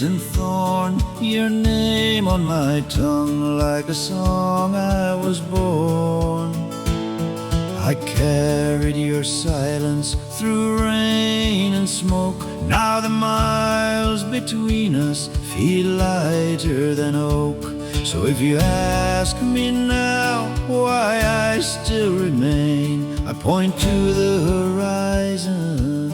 and thorn, your name on my tongue, like a song I was born. I carried your silence through rain and smoke. Now the miles between us feel lighter than oak. So if you ask me now why I still remain, I point to the horizon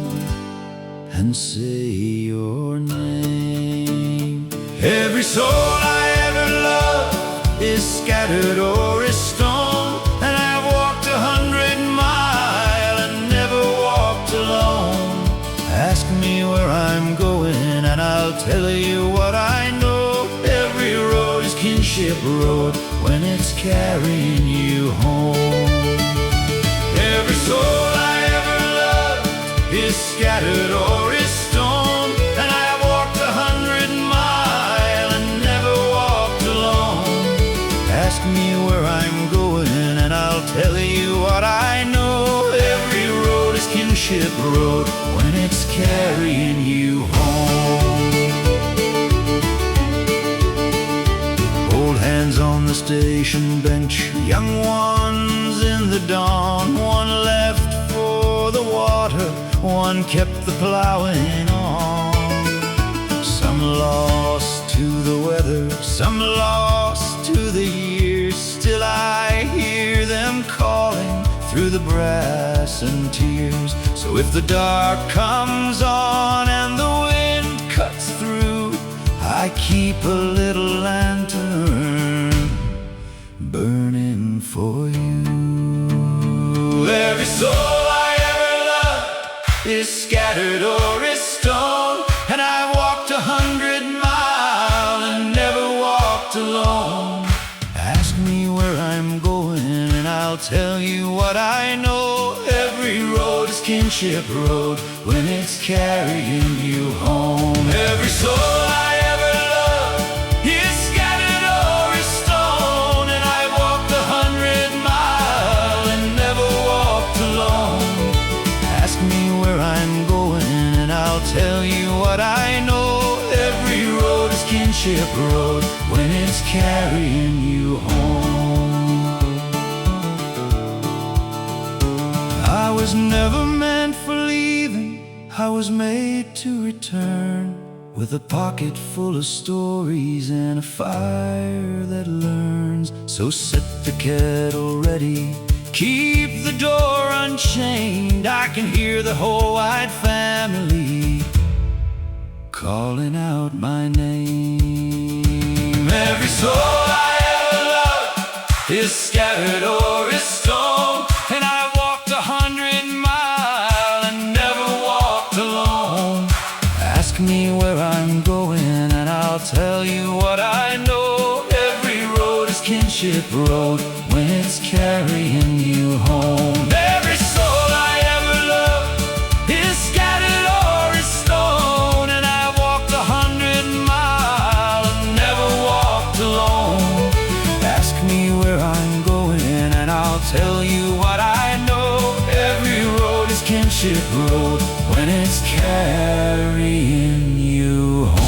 and say your name. Every soul I ever loved is scattered or is stoned, and I've walked 100 miles and never walked alone. Ask me where I'm going and I'll tell you what I know. Every road is Kinship Road when it's carrying you home. Every soul I ever loved is scattered or is stoned, and I've walked 100 miles and never walked alone. Ask me where I'm going and I'll tell you what I know. Every road is Kinship Road when it's carrying you home. Old hands on the station bench, young ones in the dawn. One left for the water, one kept the plowing on. Some lost to the weather, some lost to the years. Still I hear them calling through the brass and tears. So if the dark comes on and the wind cuts through, I keep a little lantern burning for you. Every soul I ever loved is scattered or is stoned, and I've walked 100 miles and never walked alone. Ask me where I'm going and I'll tell you what I know. Every road is Kinship Road when it's carrying you home. Every soul I ever loved is scattered or is stoned, and I walked 100 miles and never walked alone. Ask me where I'm going and I'll tell you what I know. Every road is Kinship Road when it's carrying you home. I was never meant for leaving, I was made to return, with a pocket full of stories and a fire that learns. So set the kettle ready, keep the door unchained. I can hear the whole wide family calling out my name. Every soul I ever loved is scattered or is stoned, and I walked 100 miles and never walked alone. Ask me where I'm going and I'll tell you what I know. Every road is Kinship Road when it's carrying you home. Every soul I ever loved is scattered or is stoned, and I walked 100 miles and never walked alone. Ask me where I'm going and I'll tell you what I know. Every road is Kinship Road when it's carrying you home.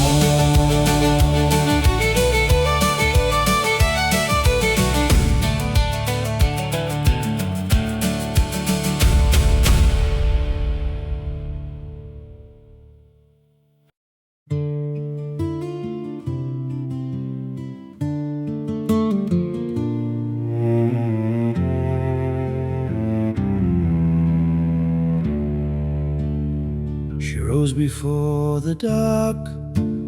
She rose before the dark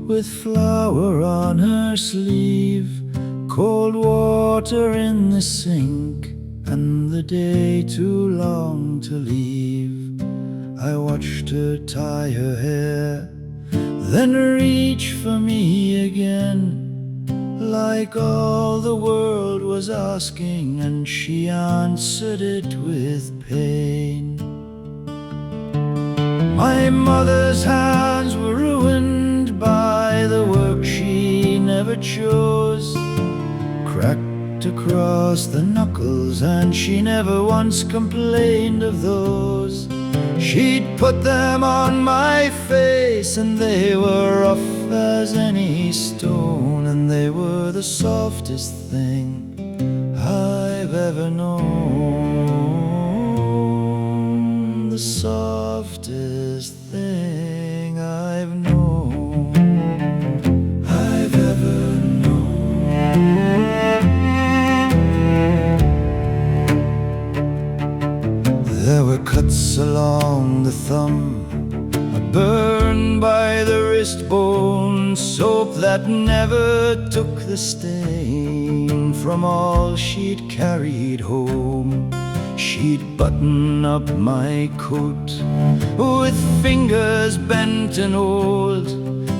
with flour on her sleeve, cold water in the sink, and the day too long to leave. I watched her tie her hair, then reach for me again, like all the world was asking, and she answered it with pain. My mother's hands were ruined by the work she never chose, cracked across the knuckles, and she never once complained of those. She'd put them on my face and they were rough as any stone, and they were the softest thing I've ever known. The softest thing I've known, I've ever known. There were cuts along the thumb, a burn by the wrist bone, soap that never took the stain from all she'd carried home. She'd button up my coat with fingers bent and old,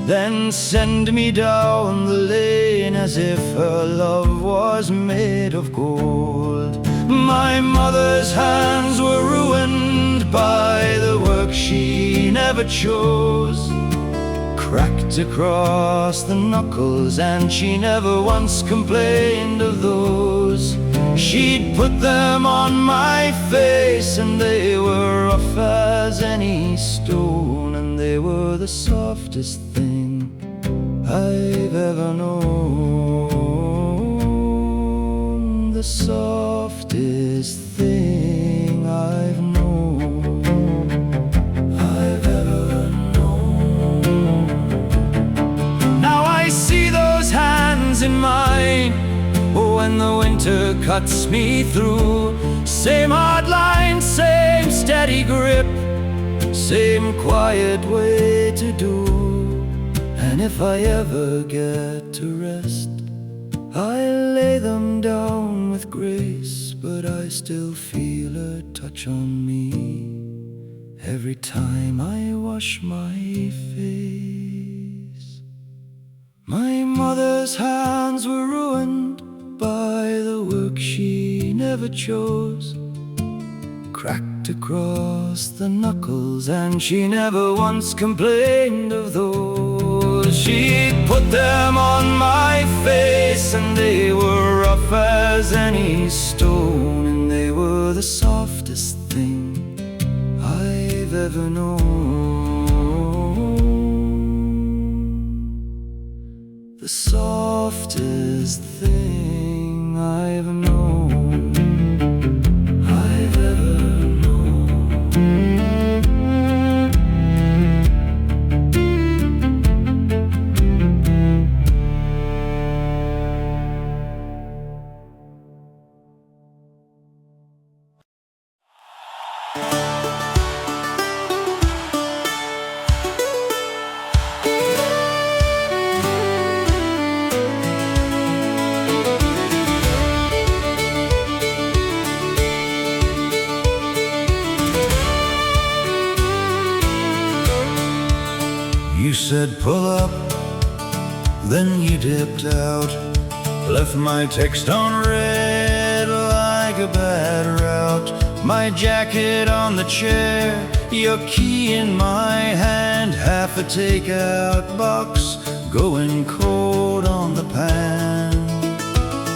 then send me down the lane as if her love was made of gold. My mother's hands were ruined by the work she never chose, cracked across the knuckles, and she never once complained of those. She'd put them on my face, and they were rough as any stone, and they were the softest thing I've ever known. The softest thing I've known, I've ever known. Now I see those hands in mine when the winter cuts me through. Same hard line, same steady grip, same quiet way to do. And if I ever get to rest, I lay them down with grace, but I still feel a touch on me every time I wash my face. My mother's hands were ruined by the work she never chose, cracked across the knuckles, and she never once complained of those. She'd put them on my face, and they were rough as any stone, and they were the softest thing I've ever known. The softest thing I've known, I've ever You said pull up, then you dipped out, left my text on red like a bad route. My jacket on the chair, your key in my hand, half a takeout box going cold on the pan.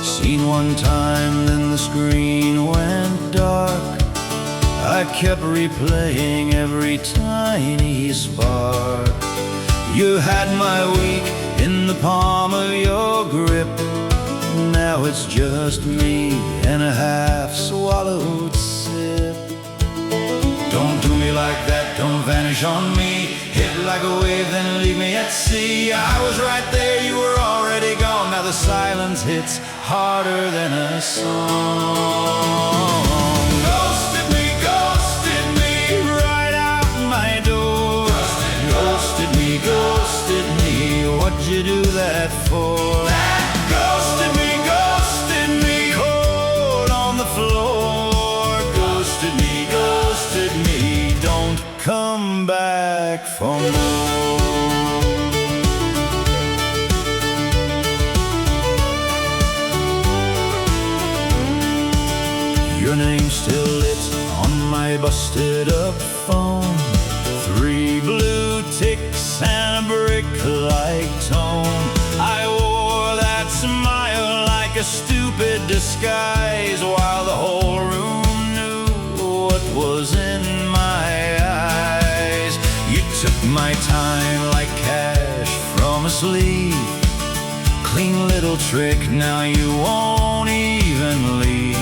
Seen one time, then the screen went dark. I kept replaying every tiny spark. You had my week in the palm of your grip. Now it's just me and a half-swallowed sip. Don't do me like that, don't vanish on me. Hit like a wave, then leave me at sea. I was right there, you were already gone. Now the silence hits harder than a song. Ghosted me right out my door. Ghosted me, what'd you do that for? Ghosted me, cold on the floor. Ghosted me, don't come back for more. Your name's still lit on my busted up phone. 3 blue ticks and a brick-like tone. I wore that smile like a stupid disguise, while the whole room knew what was in my eyes. You took my time like cash from a little trick, now you won't even leave.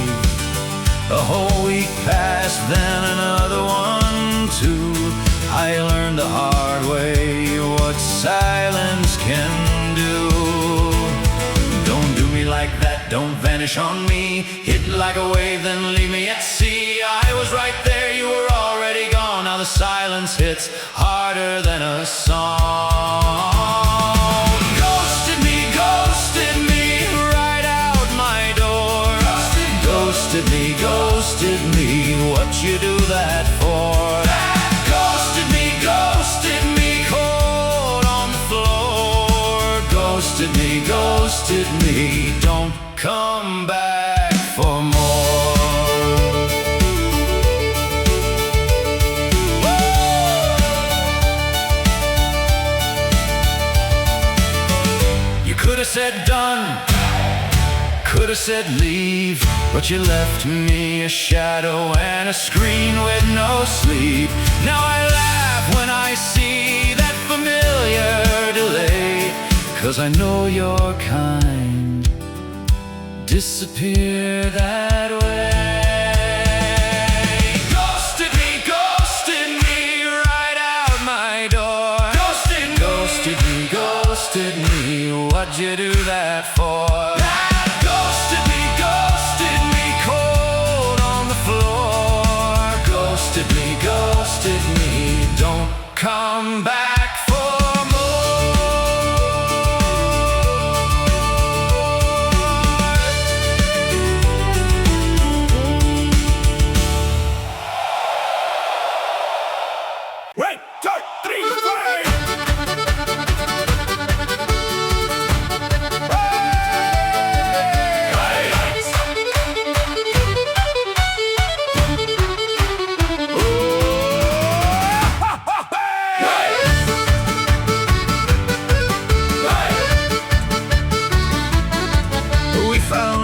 A whole week passed, then another one too. I learned the hard way what silence can do. Don't do me like that, don't vanish on me. Hit like a wave, then leave me at sea. I was right there, you were already gone. Now the silence hits harder than a song. Ghosted me right out my door. Ghosted me, what you do that for? Ghosted me, cold on the floor. Ghosted me, don't come back for more. You could have said done, could have said leave, but you left me a shadow and a screen with no sleep. Now I laugh when I see that familiar delay, 'cause I know your kind disappear that way. Ghosted me right out my door. Ghosted me, what'd you do that for? Ghosted me, cold on the floor. Ghosted me, don't come back for more. One, two, three, four.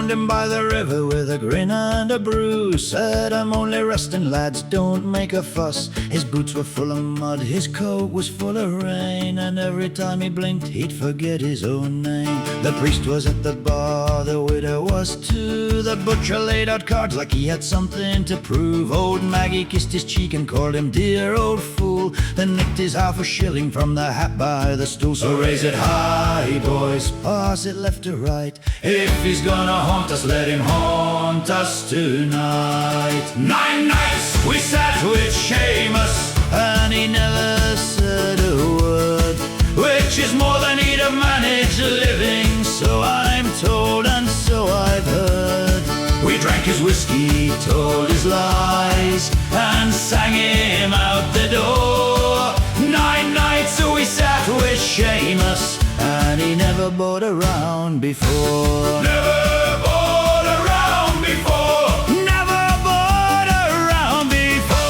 Him by the river with a grin and a bruise. Said, I'm only resting, lads, don't make a fuss. His boots were full of mud, his coat was full of rain, and every time he blinked he'd forget his own name. The priest was at the bar, the widow was too. The butcher laid out cards like he had something to prove. Old Maggie kissed his cheek and called him dear old fool, then nicked his half a shilling from the hat by the stool. So raise it high, boys, pass it left to right. If he's gonna haunt us, let him haunt us tonight. 9 nights we sat with Seamus, and he never said a word, which is more than he'd have managed living, so I'm told and so I've heard. We drank his whiskey, told his lies, and sang him out the door. 9 nights we sat with Seamus, and he never bought around before. Never bought around before. Never bought around before.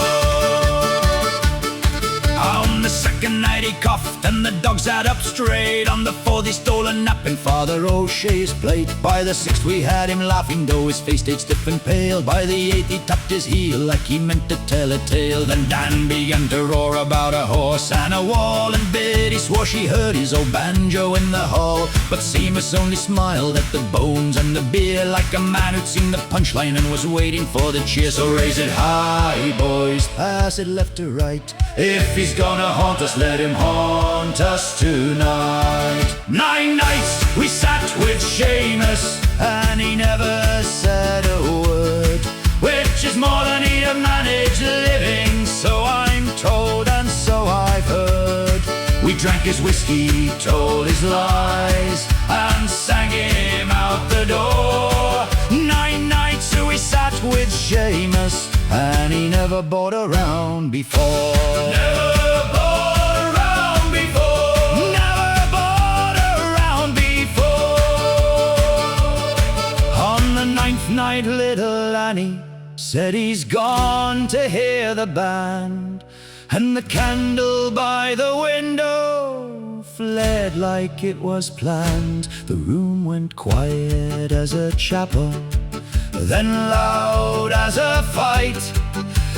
On the second night he coughed and the dogs sat up straight. On the fourth he stole a nap in Father O'Shea's plate. By the sixth we had him laughing though his face stayed stiff and pale. By the eighth he tapped his heel like he meant to tell a tale. Then Dan began to roar about a horse and a wall, and Biddy swore she heard his old banjo in the hall. But Seamus only smiled at the bones and the beer, like a man who'd seen the punchline and was waiting for the cheer. So raise it high, boys, pass it left to right. If he's gonna haunt us, let him haunt us tonight. 9 nights we sat with Seamus, and he never said a word, which is more than he'd have managed living, so I'm told and so I've heard. We drank his whiskey, told his lies, and sang him out the door. 9 nights we sat with Seamus, and he never bought around before. Never bought around before. Never bought around before. On the 9th night little Annie said he's gone to hear the band, and the candle by the window flared like it was planned. The room went quiet as a chapel, then loud as a fight,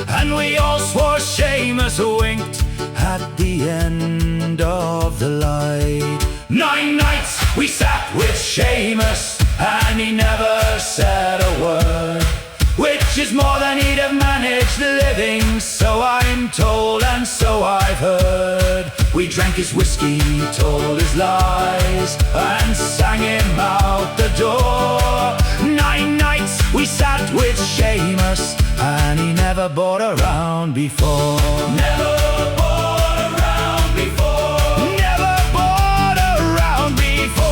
and we all swore Seamus winked at the end of the light. 9 nights we sat with Seamus, and he never said a word, which is more than he'd have managed living, so I'm told and so I've heard. We drank his whiskey, told his lies, and sang him out the door. 9 nights we sat with Seamus, and he never bought a round before. Never bought a round before. Never bought a round before.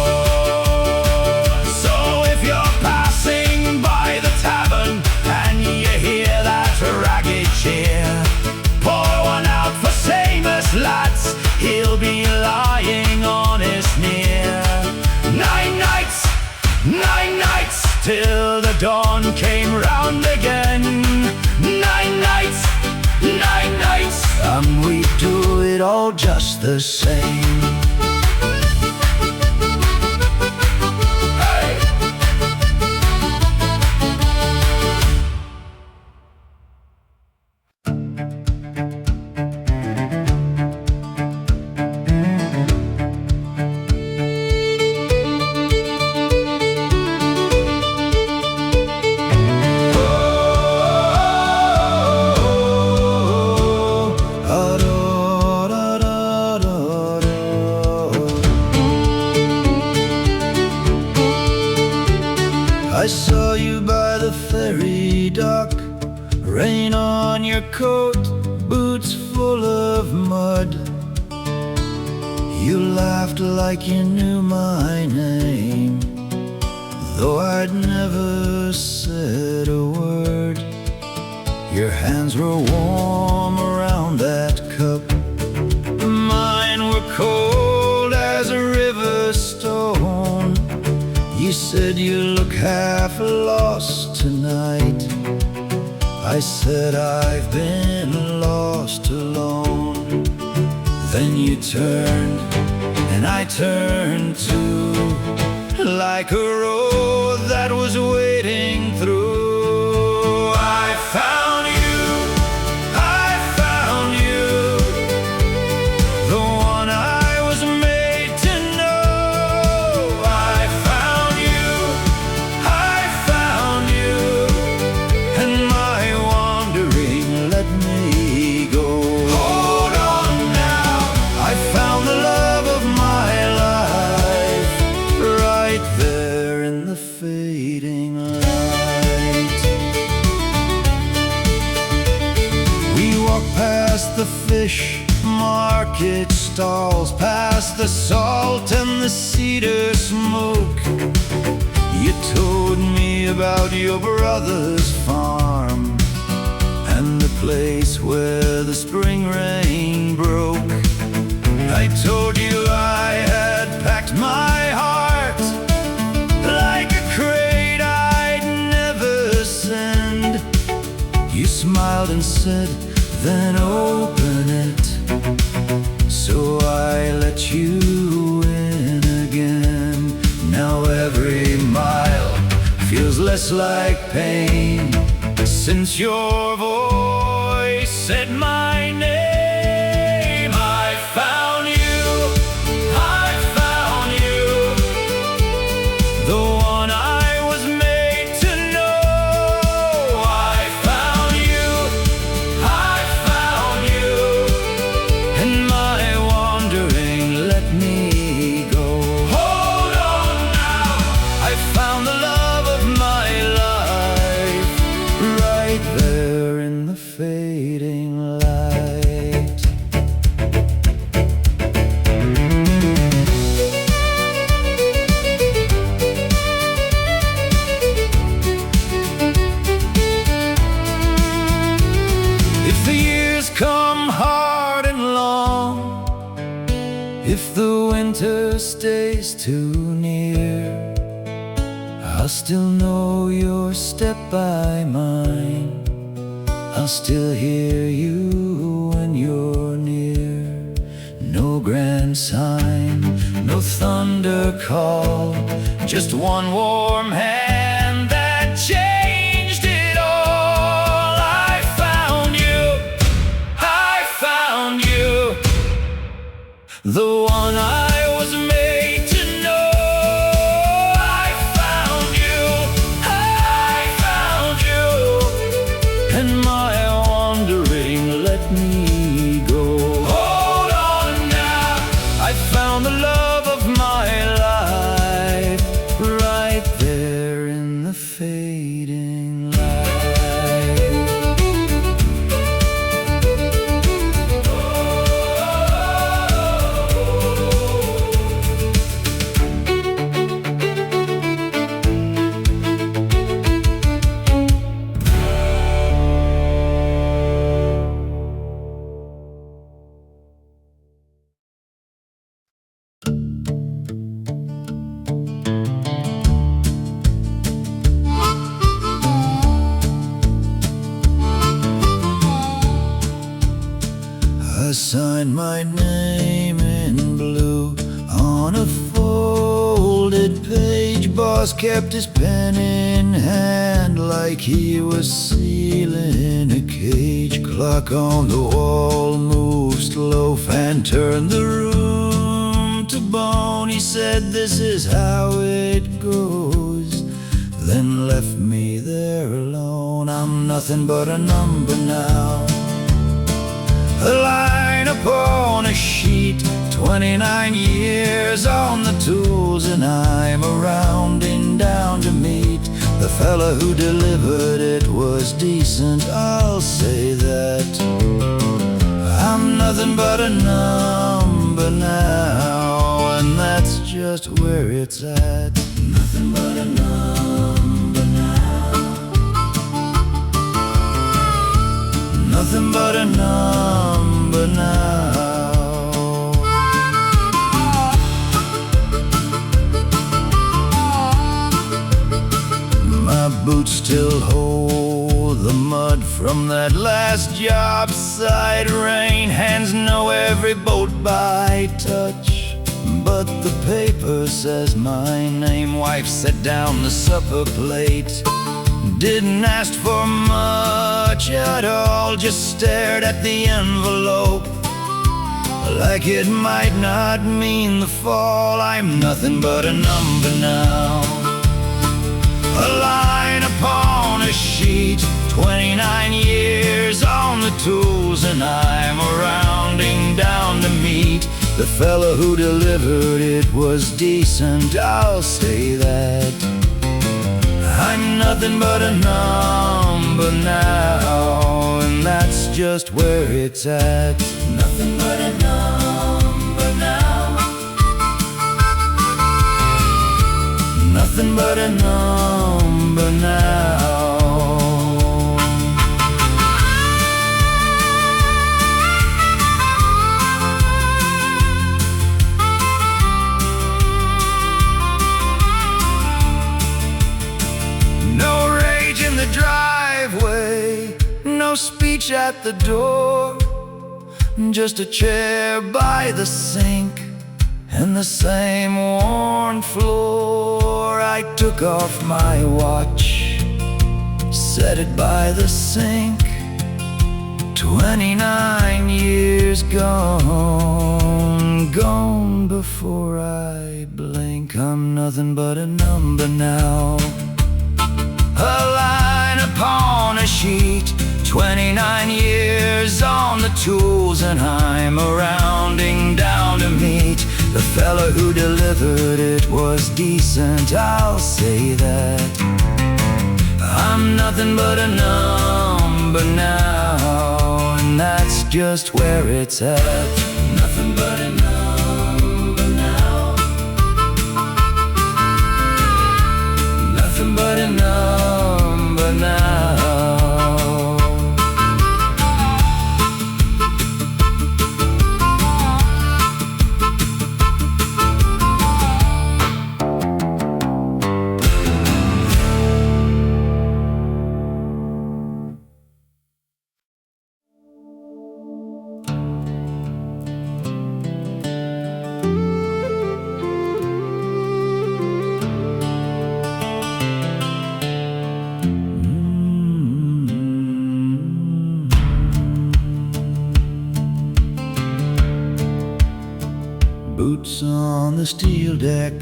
So if you're passing by the tavern and you hear that ragged cheer, pour one out for Seamus, lads, he'll be lying on his near. 9 nights, till the dawn came round again. 9 nights, and we do it all just the same. Hey! I saw you by the ferry dock, rain on your coat, boots full of mud. You laughed like you knew my name, though I'd never said a word. Your hands were warm around that cup, mine were cold as a river stone. You said you look half lost tonight. I said I've been lost alone. Then you turned and I turned too, like a road that was waiting through. I found you, I found you, the one I was made to know. I found you, and my wandering let me go. Hold on now, I found the love of my life, right there in the fading light. We walked past the fish market stalls, past the salt and the cedar smoke. You told me about your brother's farm and the place where the spring rain broke. I told you I had packed my heart like a crate I'd never send. You smiled and said, then open it. So I let you in again. Now every mile feels less like pain, since your voice said my name. I found you, the one I was made to know. I found you, and my wandering let me go. Hold on now, I found the love of my life, right there in the fading light. If the years come hard and long, if the winter stays too near, I'll still know your step by mine. I'll still hear you when you're near. No grand sign, no thunder call, just one warm hand that changed it all. I found you, the one I was made signed my name in blue on a folded page. Boss kept his pen in hand like he was sealing a cage. Clock on the wall moved slow, fan turned the room to bone. He said, "This is how it goes," then left me there alone. I'm nothing but a number now, a line upon a sheet. 29 years on the tools, and I'm a rounding down to meet. The fella who delivered it was decent, I'll say that. I'm nothing but a number now, and that's just where it's at. Nothing but a number now, nothing but a number now. My boots still hold the mud from that last job site. Rain hands know every boat by touch, but the paper says my name. Wife set down the supper plate, didn't ask for much at all, just stared at the envelope like it might not mean the fall. I'm nothing but a number now, a line upon a sheet. 29 years on the tools, and I'm a rounding down to meet. The fella who delivered it was decent, I'll say that. I'm nothing but a number now, and that's just where it's at. Nothing but a number now, nothing but a number now. No rage in the driveway, no speech at the door, just a chair by the sink and the same worn floor. I took off my watch, set it by the sink. 29 years gone, gone before I blink. I'm nothing but a number now, a line upon a sheet. 29 years on the tools, and I'm a rounding down to meet. The fella who delivered it was decent, I'll say that. I'm nothing but a number now, and that's just where it's at. Nothing but a number now, nothing but a number now. Boots on the steel deck,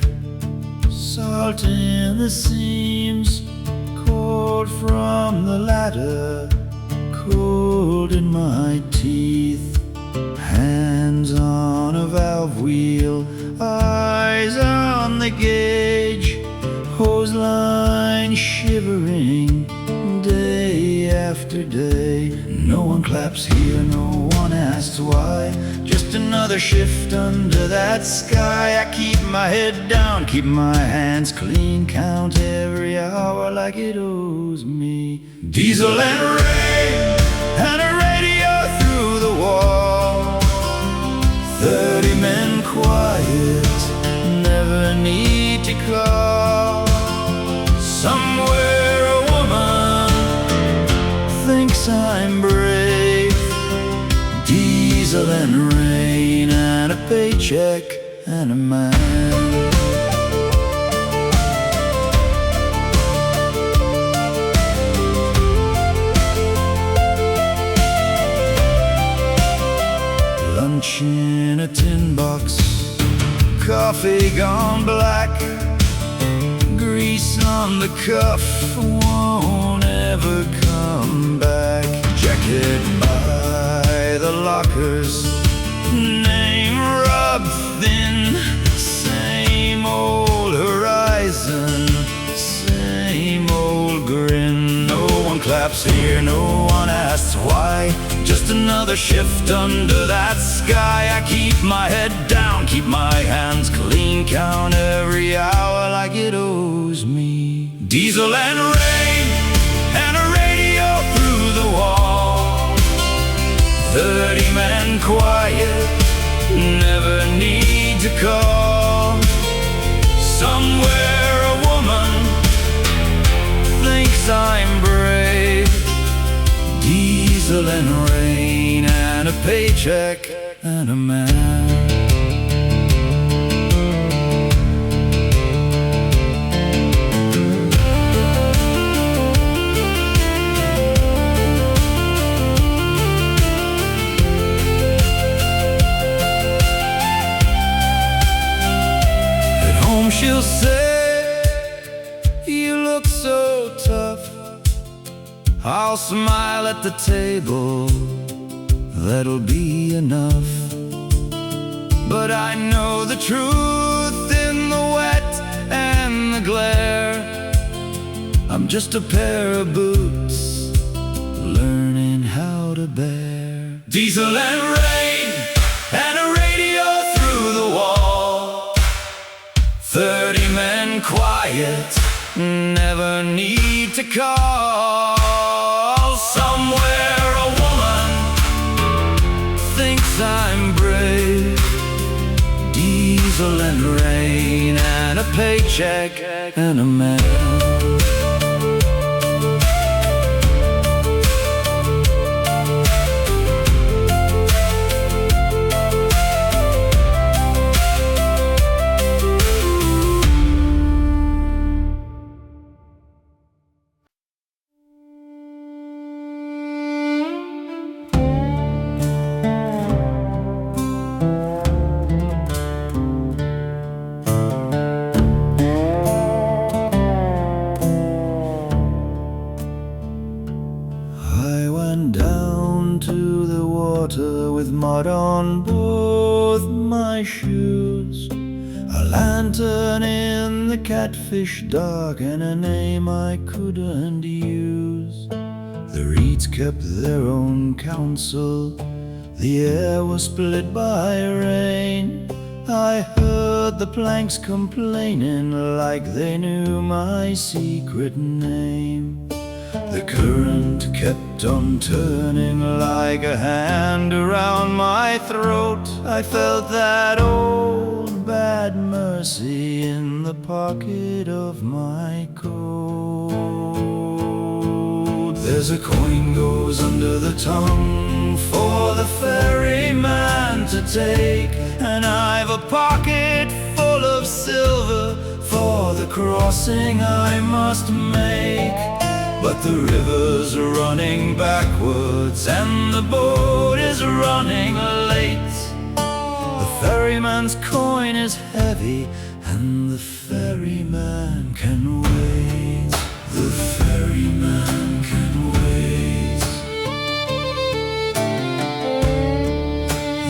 salt in the seams, cold from the ladder, cold in my teeth. Hands on a valve wheel, eyes on the gauge, hose line shivering day after day. No one claps here, no one asks why, just another shift under that sky. I keep my head down, keep my hands clean, count every hour like it owes me. Diesel and rain, and a radio through the wall. 30 men quiet, never need to call. Somewhere a woman thinks I'm brave. diesel and rain and a paycheck and a man. Lunch in a tin box, coffee gone black, grease on the cuff won't ever come back. Jacket by the lockers, name rubbed thin, same old horizon, same old grin. No one claps here, no one asks why, just another shift under that sky. I keep my head down, keep my hands clean, count every hour like it owes me. Diesel and rain and a radio through the wall, 30 men quiet, never need to call. Somewhere a woman thinks I'm brave. Diesel and rain and a paycheck and a man. At home she'll say, you look so tough. I'll smile at the table, that'll be enough. But I know the truth in the wet and the glare. I'm just a pair of boots, learning how to bear. Diesel and rain and a radio through the wall, 30 men quiet, never need to call. Somewhere a woman thinks I'm brave. Diesel and rain and a paycheck and a man. With mud on both my shoes, a lantern in the catfish dock, and a name I couldn't use. The reeds kept their own counsel, the air was split by rain. I heard the planks complaining like they knew my secret name. The current kept on turning like a hand around my throat. I felt that old bad Mersey in the pocket of my coat. There's a coin goes under the tongue for the ferryman to take, and I've a pocket full of silver for the crossing I must make. But the river's running backwards and the boat is running late. The ferryman's coin is heavy and the ferryman can wait. The ferryman can wait.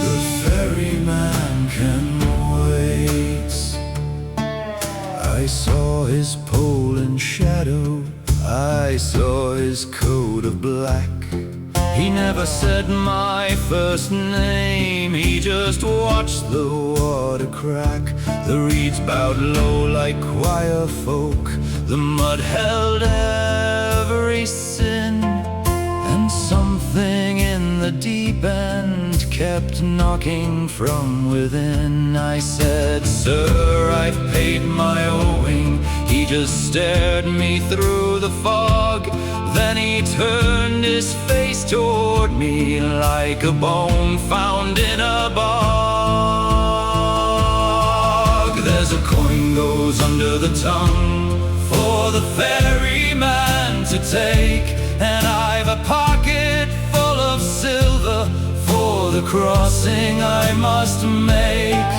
The ferryman can wait. I saw his pole in shadow, I saw his coat of black. He never said my first name, he just watched the water crack. The reeds bowed low like choir folk, the mud held every sin, and something in the deep end kept knocking from within. I said, "Sir, I've paid my owing." He just stared me through the fog, then then he turned his face toward me like a bone found in a bog. There's a coin goes under the tongue for the ferryman to take, and I've a pocket full of silver for the crossing I must make.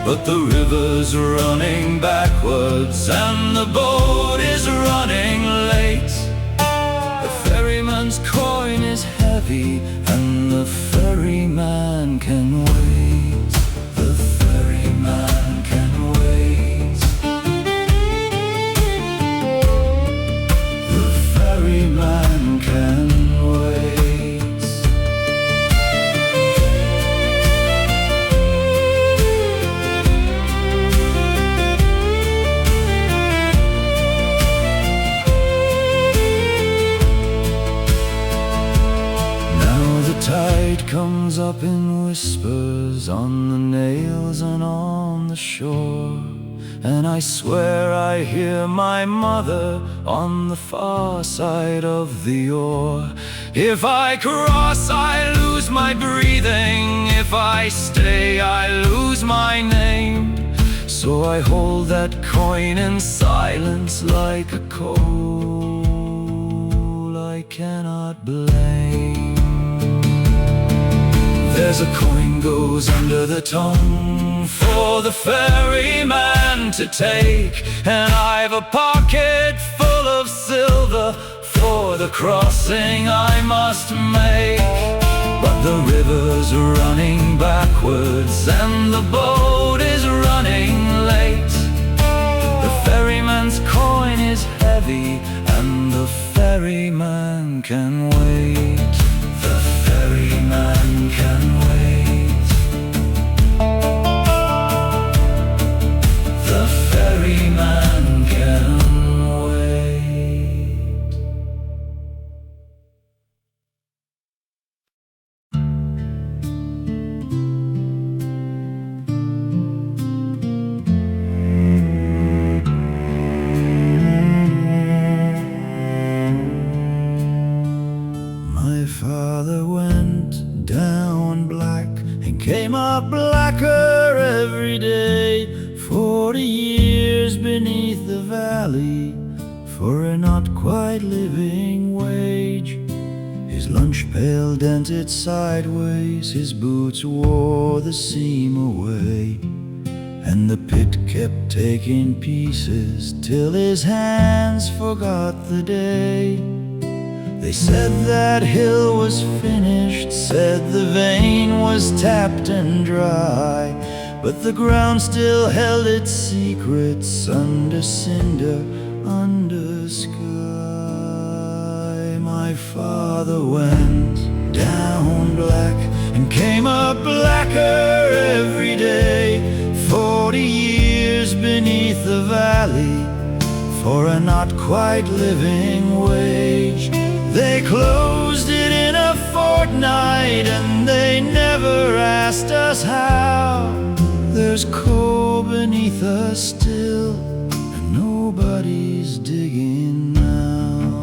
But the river's running backwards and the boat is running late. The ferryman's coin is heavy and the ferryman can wait. The ferryman can wait. The ferryman can wait. Tide comes up in whispers on the nails and on the shore, and I swear I hear my mother on the far side of the oar. If I cross, I lose my breathing. If I stay, I lose my name. So I hold that coin in silence like a coal I cannot blame. There's a coin goes under the tongue for the ferryman to take, and I've a pocket full of silver for the crossing I must make. But the river's running backwards and the boat is running late. The ferryman's coin is heavy and the ferryman can wait. The ferryman can wait. The ferryman can wait. My father went down black and came up blacker every day. 40 years beneath the valley for a not quite living wage. His lunch pail dented sideways, his boots wore the seam away, and the pit kept taking pieces till his hands forgot the day. They said that hill was finished, said the vein was tapped and dry, but the ground still held its secrets under cinder, under sky. My father went down black and came up blacker every day. 40 years beneath the valley for a not quite living wage. They closed it in a fortnight and they never asked us how. There's coal beneath us still and nobody's digging now.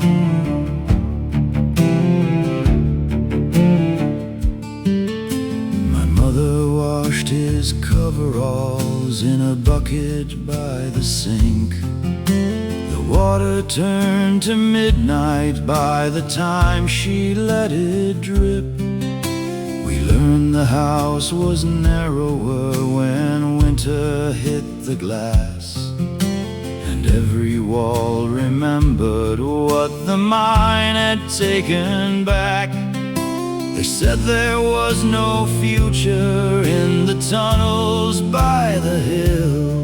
My mother washed his coveralls in a bucket by the sink. The water turned to midnight by the time she let it drip. We learned the house was narrower when winter hit the glass, and every wall remembered what the mine had taken back. They said there was no future in the tunnels by the hill,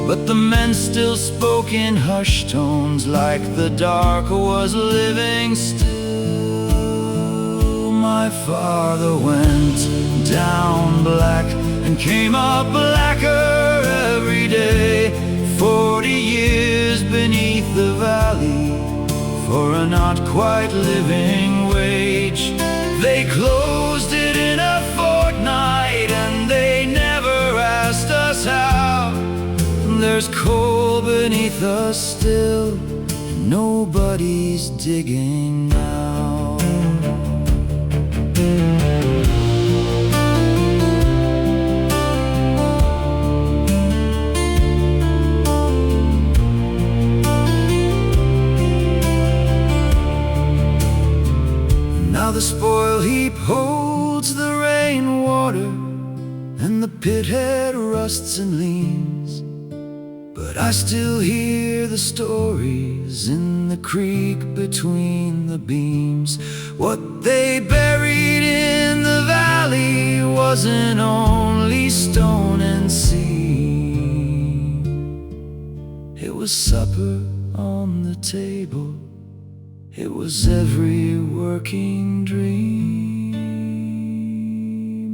but the men still spoke in hushed tones like the dark was living still. My father went down black and came up blacker every day. 40 years beneath the valley for a not quite living wage. They closed it in a fortnight and they never asked us how. There's coal beneath us still, and nobody's digging now. Now the spoil heap holds the rainwater, and the pithead rusts and leans, but I still hear the stories in the creek between the beams. What they buried in the valley wasn't only stone and sea. It was supper on the table, it was every working dream.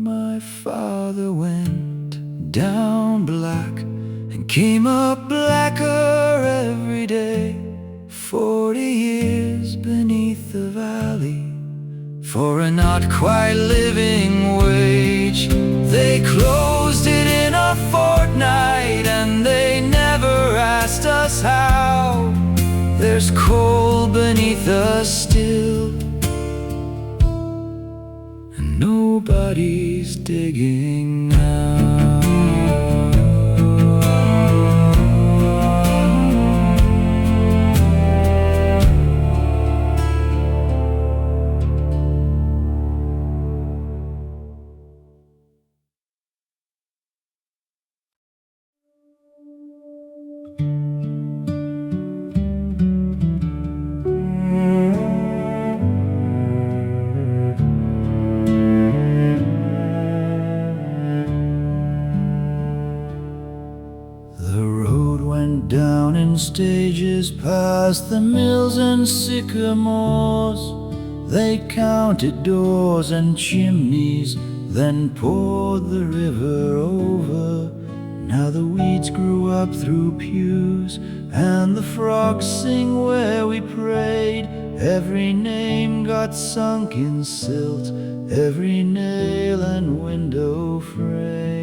My father went down black and came up blacker every day. 40 years beneath the valley for a not quite living wage. They closed it in a fortnight and they never asked us how. There's coal beneath us still, and nobody's digging now. Down in stages past the mills and sycamores. They counted doors and chimneys, then poured the river over. Now the weeds grew up through pews, and the frogs sing where we prayed. Every name got sunk in silt, every nail and window frame.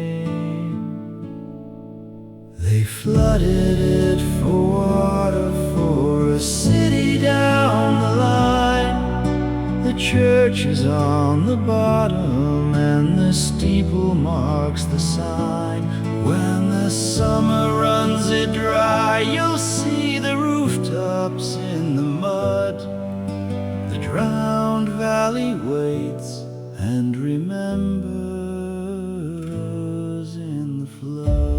They flooded it for water for a city down the line. The church is on the bottom and the steeple marks the sign. When the summer runs it dry, you'll see the rooftops in the mud. The drowned valley waits and remembers in the flood.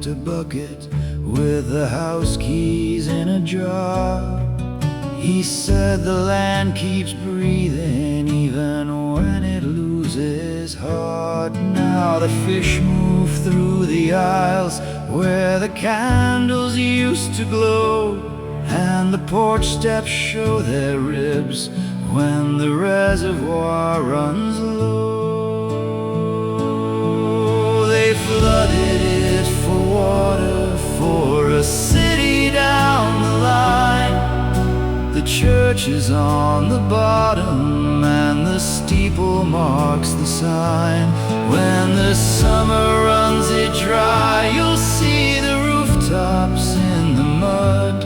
A bucket with the house keys in a jar. He said the land keeps breathing even when it loses heart. Now the fish move through the aisles where the candles used to glow, and the porch steps show their ribs when the reservoir runs low. They flooded it for water for a city down the line. The church is on the bottom and the steeple marks the sign. When the summer runs it dry, you'll see the rooftops in the mud.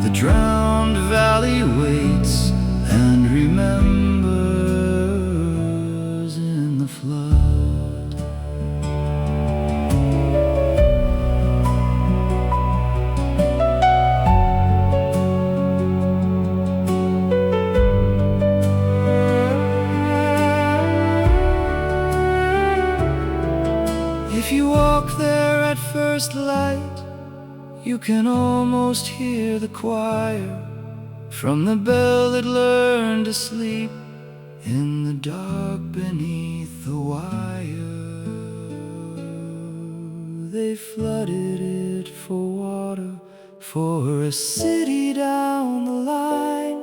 The drowned valley waits and remembers in the flood. If you walk there at first light, you can almost hear the choir from the bell that learned to sleep in the dark beneath the wire. They flooded it for water for a city down the line.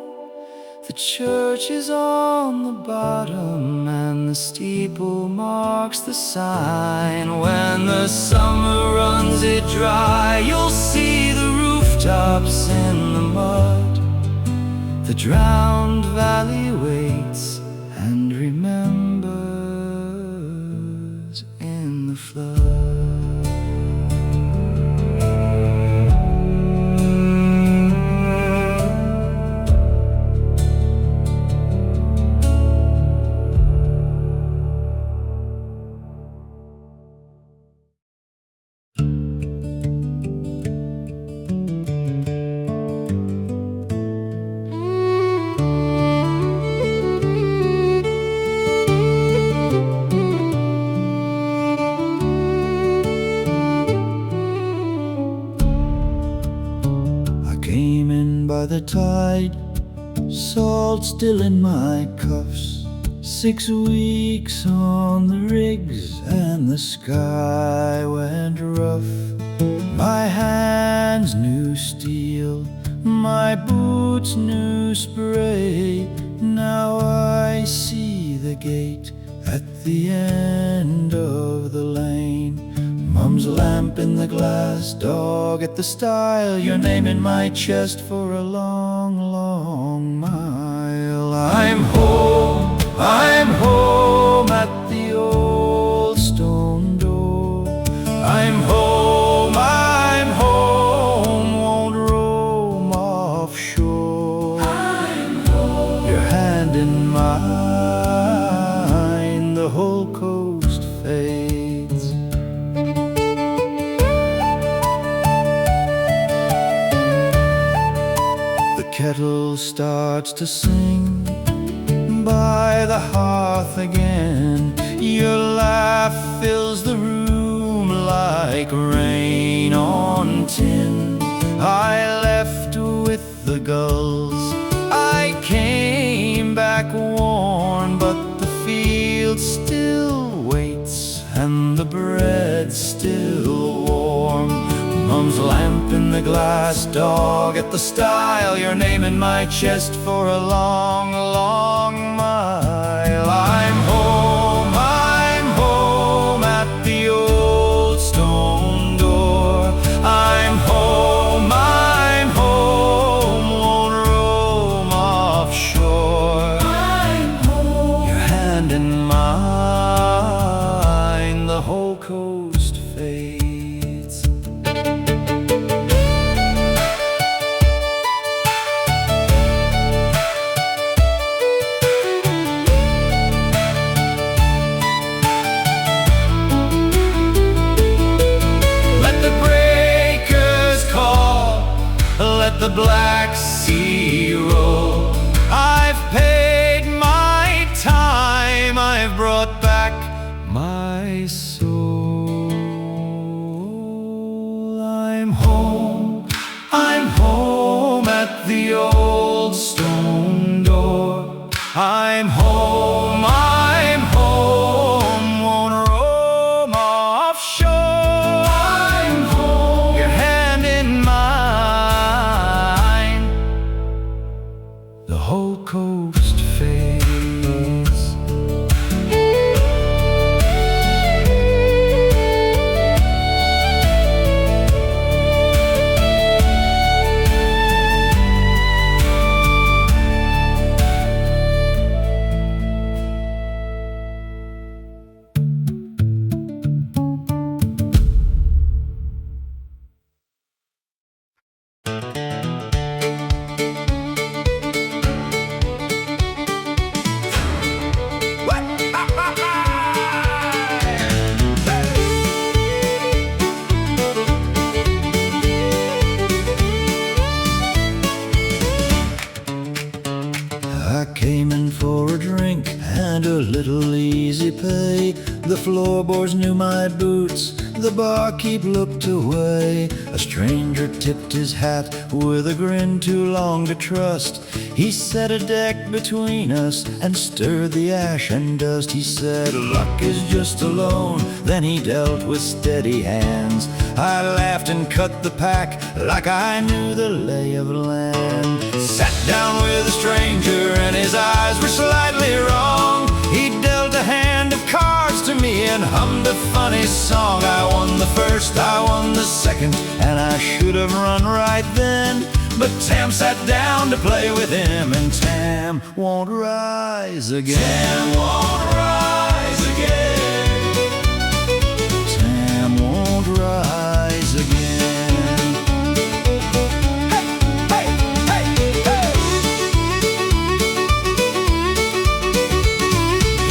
The church is on the bottom and the steeple marks the sign. When the summer runs it dry, you'll see the rooftops in the mud. drowned valley waits and remembers in the flood. By the tide, salt still in my cuffs, 6 weeks on the rigs and the sky went rough. My hands knew steel, my boots knew spray. Now I see the gate at the end of the lane. Mum's lamp in the glass, dog at the stile, your name in my chest for a long, long mile. I'm home at the old stone door. I'm home, won't roam offshore. I'm home, your hand in mine, the whole coast fades. Kettle starts to sing by the hearth again. Your laugh fills the room like rain on tin. I left with the gulls, I came back worn, but the field still waits and the bread still warm. Mum's lamp in the glass, dog at the stile, your name in my chest for a long, long mile. I'm home at the old stone door. I'm home, won't roam offshore. I'm home, your hand in mine, the whole coast fades. The Black Sea roll. I've paid my time, I've brought back my soul. I'm home at the old stone door. I'm home, won't roam offshore. I'm home, your hand in mine, the whole coast fades. I came in for a drink and a little easy pay. The floorboards knew my boots, the barkeep looked away. A stranger tipped his hat with a grin too long to trust. He set a deck between us and stirred the ash and dust. He said, luck is just a loan. Then he dealt with steady hands. I laughed and cut the pack like I knew the lay of the land. Sat down with a stranger and his eyes were slightly wrong. He dealt a hand of cards to me and hummed a funny song. I won the first, I won the second, and I should have run right then. But Tam sat down to play with him, and Tam won't rise again. Tam won't rise again. Tam won't rise again. Hey, hey, hey, hey!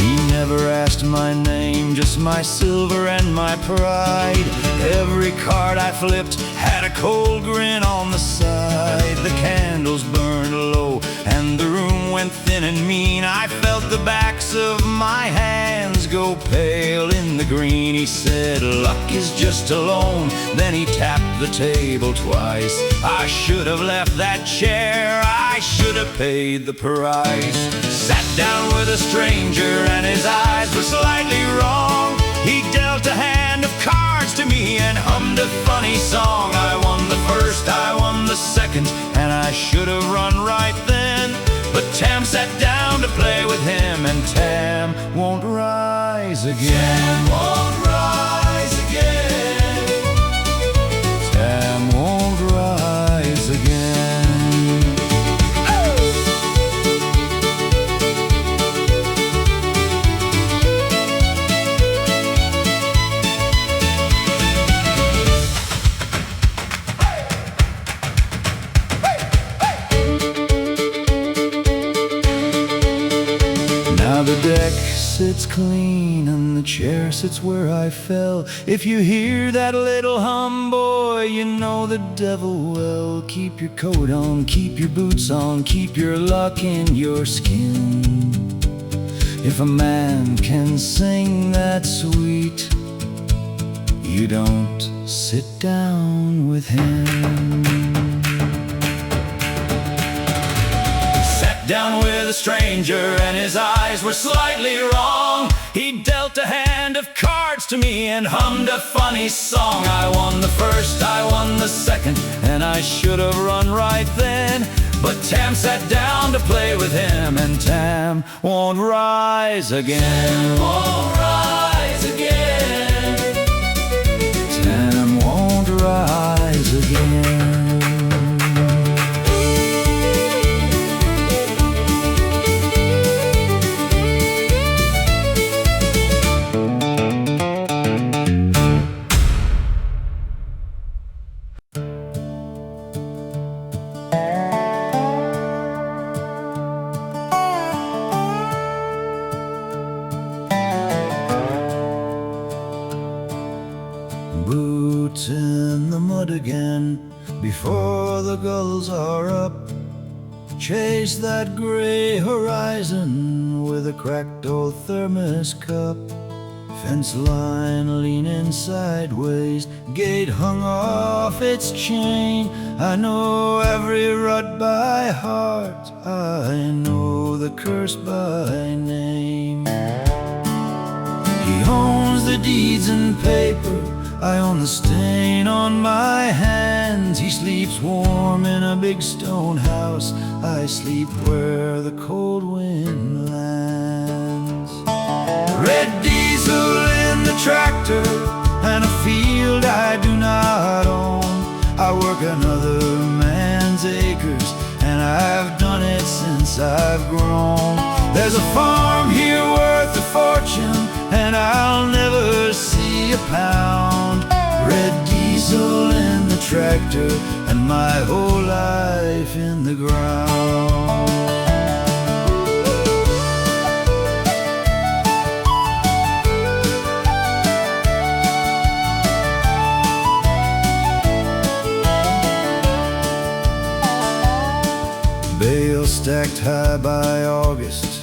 He never asked my name, just my silver and my pride. Every card I flipped had a cold grin on the side. The candles burned low and the room went thin and mean. I felt the backs of my hands go pale in the green. He said, luck is just a loan. Then he tapped the table twice. I should have left that chair, I should have paid the price. Sat down with a stranger and his eyes were slightly wrong. He dealt a hand of cards to me and hummed a funny song. I won the first, I won the second, and I should have run right then. But Tam sat down to play with him, and Tam won't rise again. Tam won't rise again. Tam won't rise again. Now the deck sits clean and the chair sits where I fell. If you hear that little hum, boy, you know the devil well. Keep your coat on, keep your boots on, keep your luck in your skin. If a man can sing that sweet, you don't sit down with him. Down with a stranger and his eyes were slightly wrong. He dealt a hand of cards to me and hummed a funny song. I won the first, I won the second, and I should have run right then. But Tam sat down to play with him, and Tam won't rise again. Won't rise again. Tam won't rise again. Boots in the mud again before the gulls are up. Chase that gray horizon with a cracked old thermos cup. Fence line leaning sideways, gate hung off its chain. I know every rut by heart, I know the curse by name. He owns the deeds and paper, I own the stain on my hands. He sleeps warm in a big stone house, I sleep where the cold wind lands. Red diesel in the tractor and a field I do not own. I work another man's acres and I've done it since I've grown. There's a farm here worth a fortune and I'll never see a pound. Red diesel in the tractor and my whole life in the ground. Bales stacked high by August,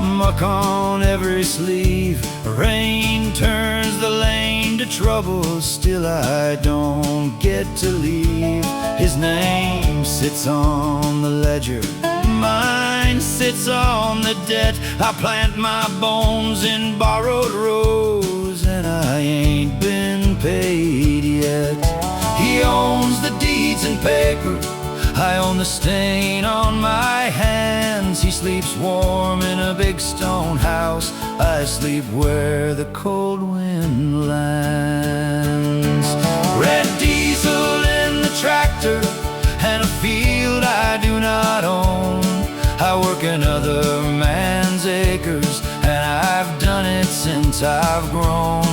muck on every sleeve. Rain turns the lane to trouble, still I don't get to leave. His name sits on the ledger, mine sits on the debt. I plant my bones in borrowed rows and I ain't been paid yet. He owns the deeds and paper, I own the stain on my hands. He sleeps warm in a big stone house, I sleep where the cold wind lands. Red diesel in the tractor and a field another man's acres, and I've done it since I've grown.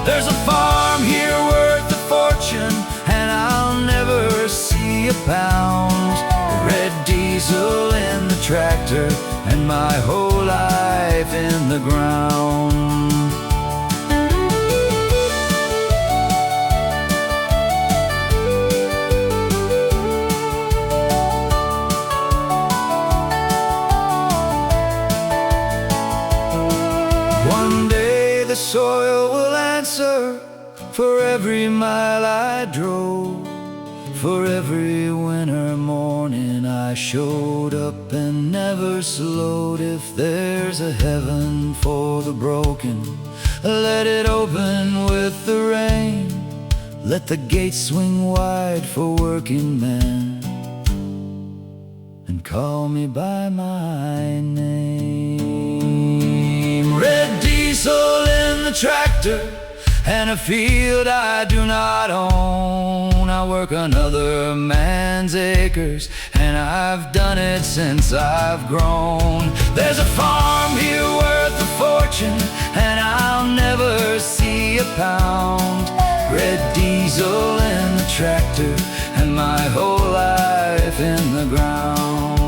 There's a farm here worth a fortune, and I'll never see a pound. Red diesel in the tractor, and my whole life in the ground. One day the soil will answer for every mile I drove, for every winter morning I showed up and never slowed. If there's a heaven for the broken, let it open with the rain. Let the gates swing wide for working men, and call me by my name. Red diesel in the tractor, and a field I do not own. I work another man's acres, and I've done it since I've grown. There's a farm here worth a fortune, and I'll never see a pound. Red diesel in the tractor, and my whole life in the ground.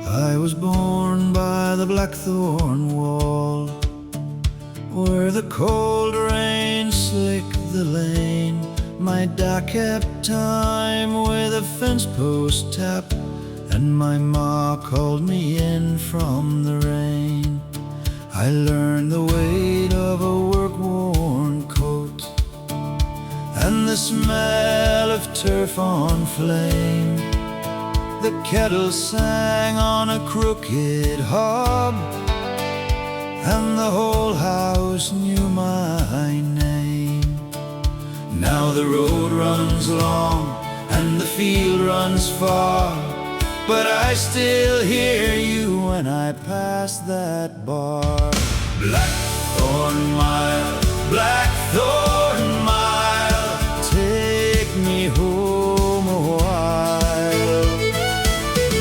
I was born by the Blackthorn wall, where the cold rain slicked the lane. My dad kept time with a fence post tap, and my ma called me in from the rain. I learned the weight of a work-worn coat, and the smell of turf on flame. The kettle sang on a crooked hob, and the whole house knew my name. Now the road runs long and the field runs far, but I still hear you when I pass that bar. Blackthorn Mile, Blackthorn Mile, take me home a while.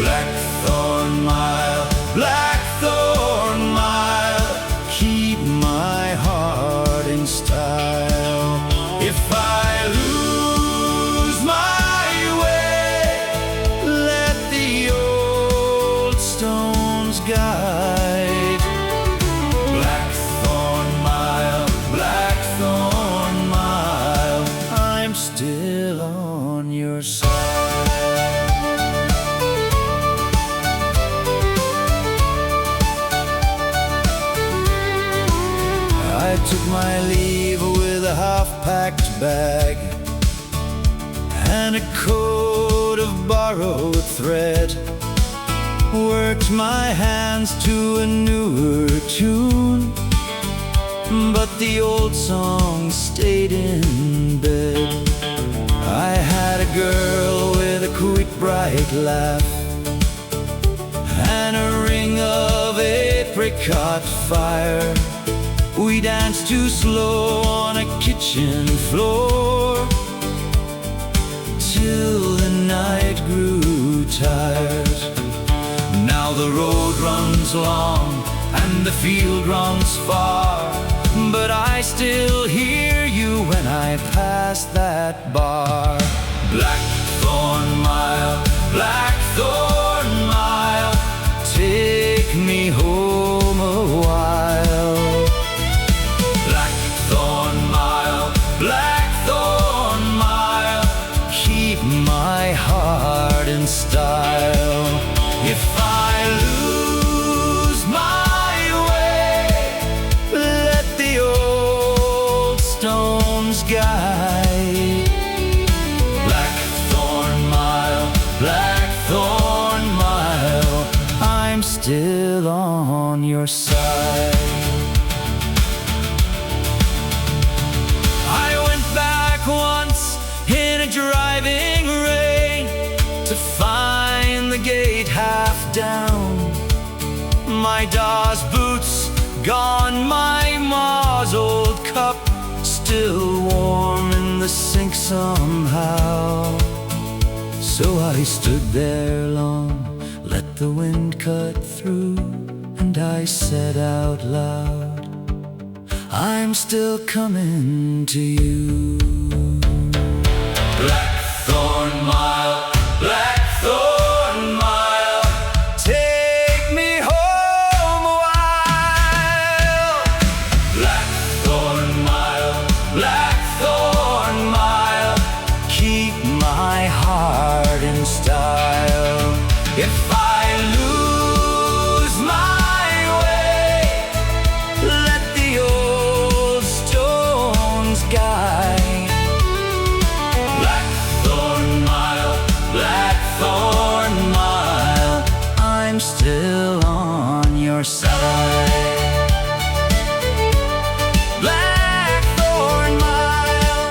Blackthorn Mile, Blackthorn Mile, keep my heart in style. If I lose my way, let the old stones guide. Blackthorn Mile, Blackthorn Mile, I'm still on your side. I took my leave with a half-packed bag and a coat of borrowed thread. Worked my hands to a newer tune, but the old song stayed in bed. I had a girl with a quick, bright laugh and a ring of apricot fire. We danced too slow on a kitchen floor till the night grew tired. Now the road runs long and the field runs far, but I still hear you when I pass that bar. Blackthorn Mile, Blackthorn Mile, take me home a while. Blackthorn Mile, Blackthorn Mile, keep my heart in style. If I lose my way, let the old stones guide. Blackthorn Mile, Black still on your side. I went back once in a driving rain to find the gate half down. My da's boots gone, my ma's old cup still warm in the sink somehow. So I stood there long, let the wind cut through, and I said out loud, I'm still coming to you. Blackthorn Mile, Blackthorn Mile, take me home a while. Blackthorn Mile, Blackthorn Mile, keep my heart in style. If I lose my way, let the old stones guide. Blackthorn Mile, Blackthorn Mile, I'm still on your side. Blackthorn Mile,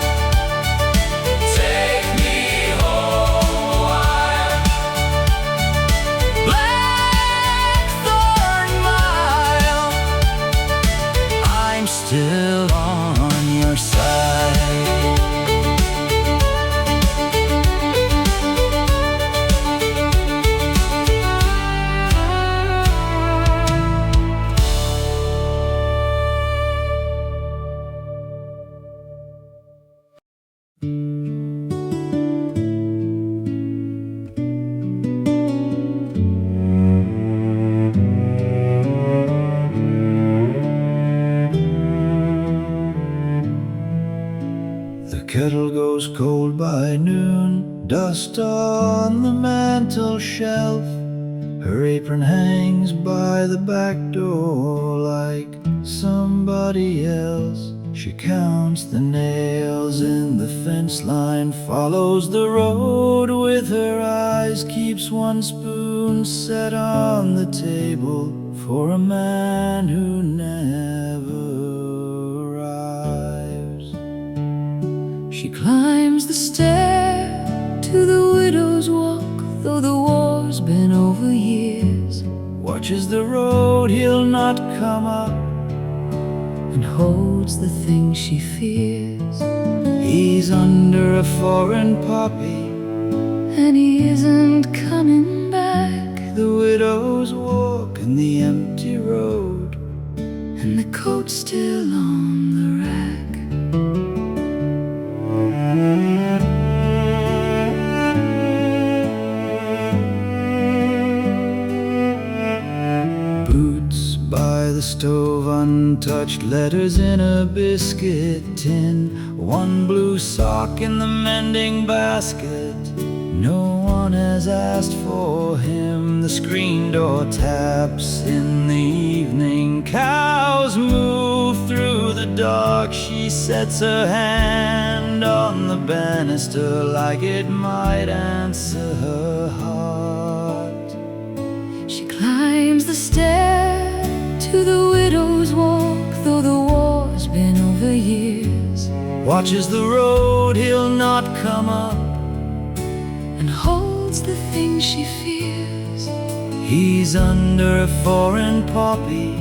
take me home a while. Blackthorn Mile, I'm still on your side. The kettle goes cold by noon, dust on the mantel shelf. Her apron hangs by the back door like somebody else. She counts the nails in the fence line, follows the road with her eyes, keeps one spoon set on the table for a man who never arrives. She climbs the stair to the widow's walk, though the war's been over years. Watches the road he'll not come up, and holds the thing she fears. He's under a foreign poppy, and he isn't coming back. The widow's walk and the empty road, and the coat's still on the rack. Boots by the stove untouched, letters in a biscuit tin, one blue sock in the mending basket. No one has asked for him. The screen door taps in the evening. Cows move through the dark. She sets her hand on the banister like it might answer her heart. She climbs the stair to the widow's walk, though the war's been over years. Watches the road he'll not come up, and holds the thing she fears. He's under a foreign poppy,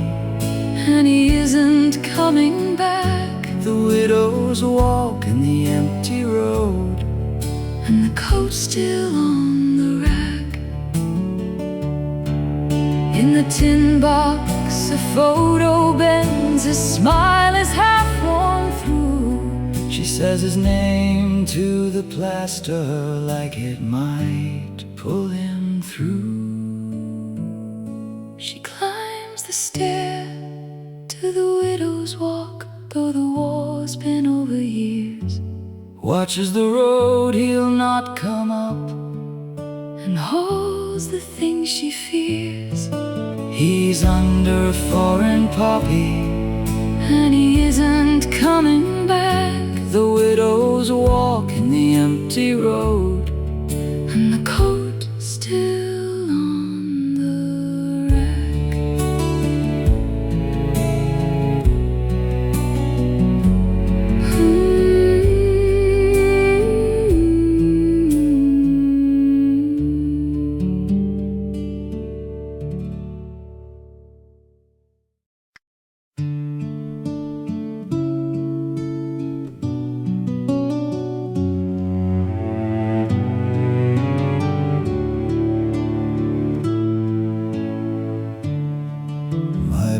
and he isn't coming back. The widow's walk and the empty road, and the coat's still on the rack. In the tin box a photo bends, his smile is half worn through. She says his name to the plaster like it might pull him through. She climbs the stair to the widow's walk, though the war's been over years. Watches the road he'll not come up, and holds the thing she fears. He's under a foreign poppy, and he isn't coming back. The widow's walk in the empty road, and the coat still on the rack.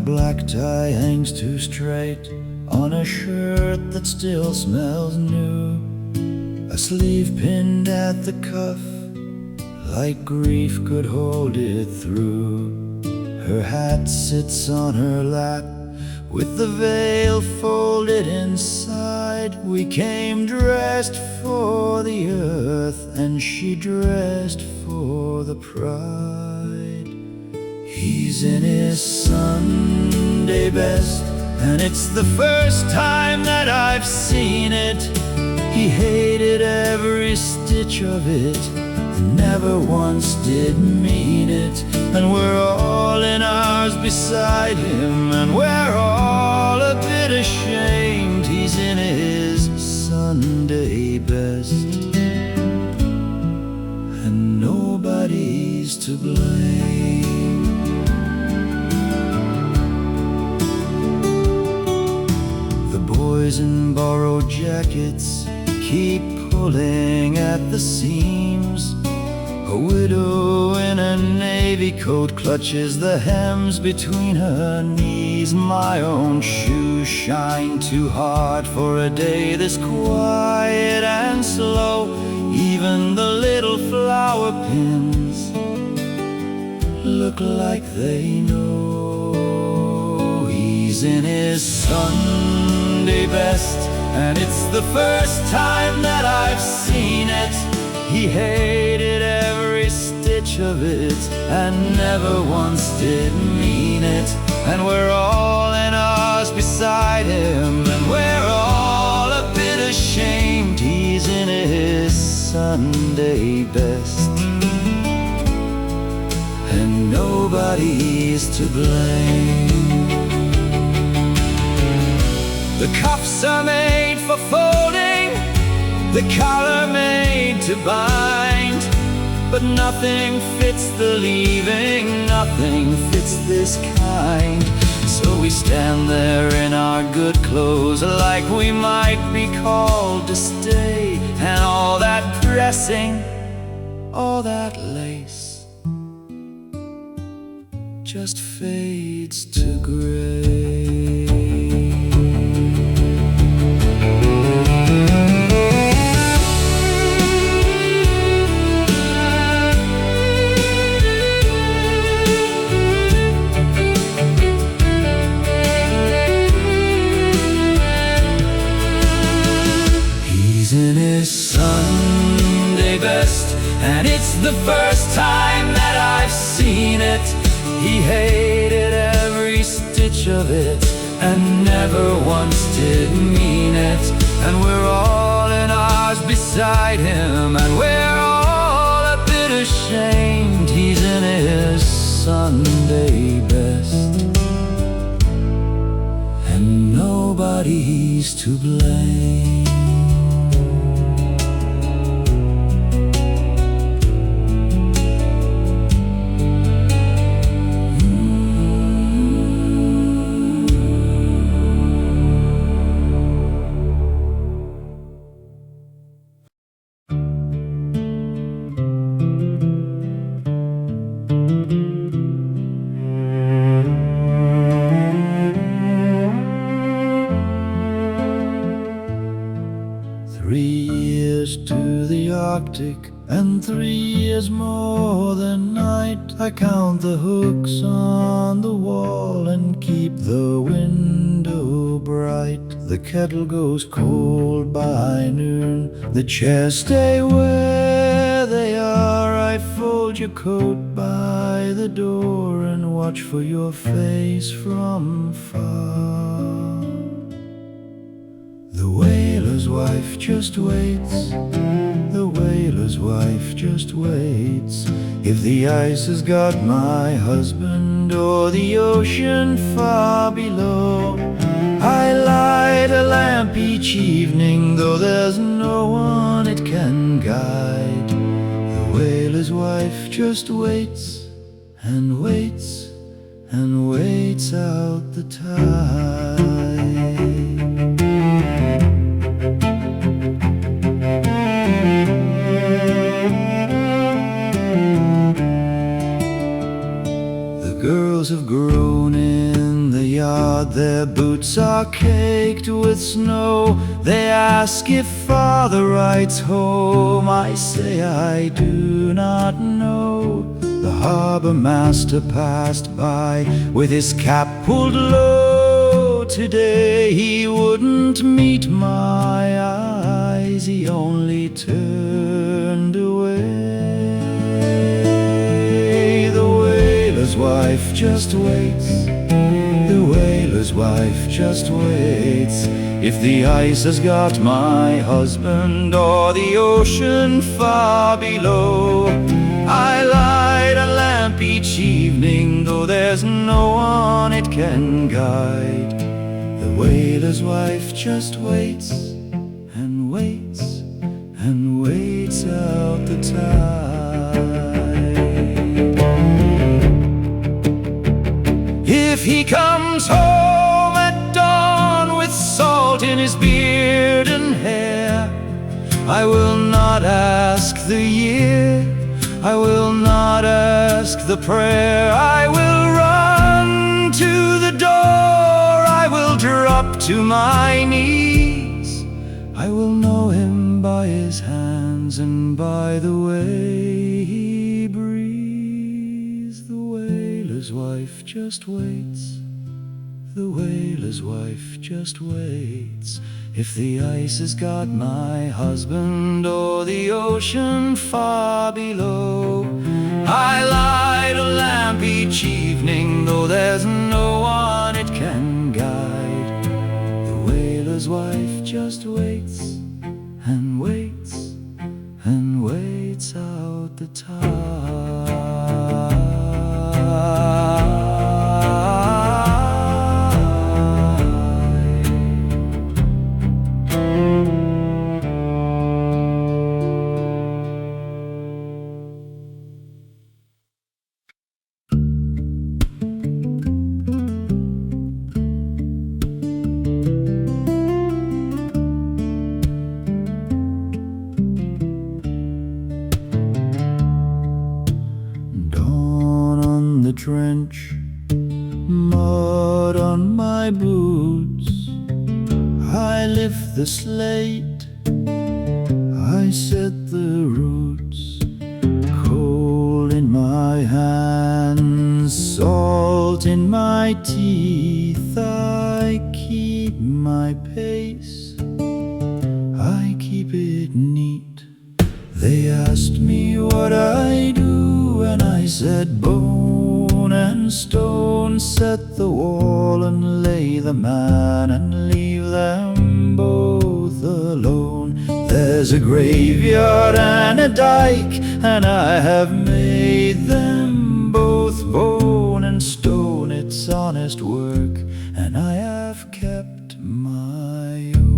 black tie hangs too straight on a shirt that still smells new. A sleeve pinned at the cuff, like grief could hold it through. Her hat sits on her lap, with the veil folded inside. We came dressed for the earth, and she dressed for the pride. He's in his Sunday best, and it's the first time that I've seen it. He hated every stitch of it, never once did mean it. And we're all in ours beside him, and we're all a bit ashamed. He's in his Sunday best, and nobody's to blame. The boys in borrowed jackets keep pulling at the seams. A widow in a navy coat clutches the hems between her knees. My own shoes shine too hard for a day this quiet and slow. Even the little flower pins look like they know. He's in his Sunday best, and it's the first time that I've seen it. He hated every stitch of it, and never once did mean it. And we're all in ours beside him, and we're all a bit ashamed. He's in his Sunday best, and nobody's to blame. The cuffs are made for folding, the collar made to bind, but nothing fits the leaving, nothing fits this kind. So we stand there in our good clothes, like we might be called to stay. And all that dressing, all that lace, just fades to gray. In his Sunday best, and it's the first time that I've seen it. He hated every stitch of it, and never once did mean it. And we're all in ours beside him, and we're all a bit ashamed. He's in his Sunday best, and nobody's to blame. To the Arctic, and 3 years more than night. I count the hooks on the wall and keep the window bright. The kettle goes cold by noon, the chairs stay where they are. I fold your coat by the door and watch for your face from far. The whaler's wife just waits, the whaler's wife just waits. If the ice has got my husband, or the ocean far below, I light a lamp each evening, though there's no one it can guide. The whaler's wife just waits and waits and waits out the tide. The girls have grown in yard, their boots are caked with snow. They ask if father rides home. I say I do not know. The harbor master passed by with his cap pulled low. Today he wouldn't meet my eyes, he only turned away. The whaler's wife just waits, the whaler's wife just waits. If the ice has got my husband or the ocean far below, I light a lamp each evening, though there's no one it can guide. The whaler's wife just waits and waits and waits out the tide. If he comes home at dawn with salt in his beard and hair, I will not ask the year, I will not ask the prayer. I will run to the door, I will drop to my knees. I will know him by his hands and by the way he breathes. The whaler's wife just waits, the whaler's wife just waits. If the ice has got my husband or the ocean far below, I light a lamp each evening, though there's no one it can guide. The whaler's wife just waits and waits and waits out the tide. Trench, mud on my boots, I lift the slate, I set the roots. Coal in my hands, salt in my teeth, I keep my pace, I keep it neat. They asked me what I do, and I said bone and stone, set the wall and lay the man and leave them both alone. There's a graveyard and a dike, and I have made them both bone and stone. It's honest work, and I have kept my oath.